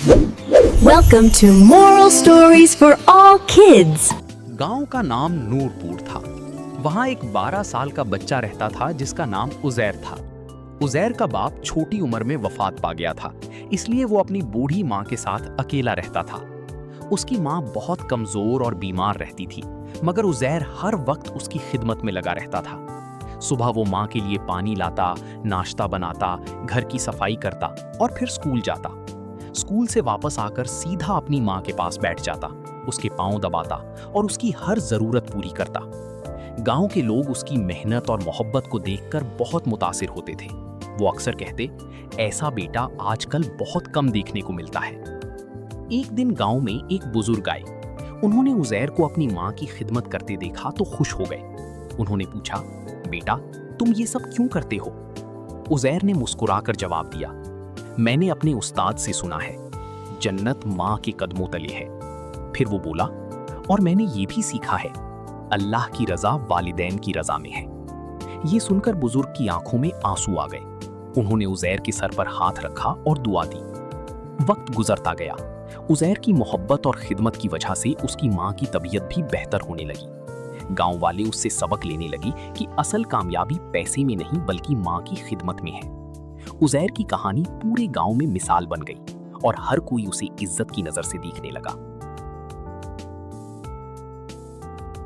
Welcome to Moral Stories for All Kids. गांव का नाम नूरपुर था। वहां एक 12 साल का बच्चा रहता था जिसका नाम उजैर था। उजैर का बाप छोटी उम्र में वफात पा गया था, इसलिए वो अपनी बूढ़ी माँ के साथ अकेला रहता था। उसकी माँ बहुत कमजोर और बीमार रहती थी, मगर उजैर हर वक्त उसकी खिदमत में लगा रहता था। सुबह वो माँ के लिए पानी लाता, नाश्ता बनाता, घर की सफाई करता और फिर स्कूल जाता। स्कूल से वापस आकर सीधा अपनी माँ के पास बैठ जाता, उसके पांव दबाता और उसकी हर जरूरत पूरी करता। गांव के लोग उसकी मेहनत और मोहब्बत को देखकर बहुत मुतासिर होते थे। वो अक्सर कहते, ऐसा बेटा आजकल बहुत कम देखने को मिलता है। एक दिन गांव में एक बुजुर्ग आए। उन्होंने उजैर को अपनी माँ की खिदमत करते देखा तो खुश हो गए। उन्होंने पूछा, बेटा तुम ये सब क्यों करते हो? उजैर ने मुस्कुराकर जवाब दिया, मैंने अपने उस्ताद से सुना है, जन्नत माँ के कदमों तले है। फिर वो बोला, और मैंने ये भी सीखा है, अल्लाह की रजा वालिदैन की रजा में है। ये सुनकर बुजुर्ग की आंखों में आंसू आ गए। उन्होंने उजैर के सर पर हाथ रखा और दुआ दी। वक्त गुजरता गया। उजैर की मोहब्बत और खिदमत की वजह से उसकी माँ की तबीयत भी बेहतर होने लगी। गांव वाले उससे सबक लेने लगी कि असल कामयाबी पैसे में नहीं बल्कि माँ की खिदमत में है। उजैर की कहानी पूरे गांव में मिसाल बन गई और हर कोई उसे इज्जत की नजर से देखने लगा।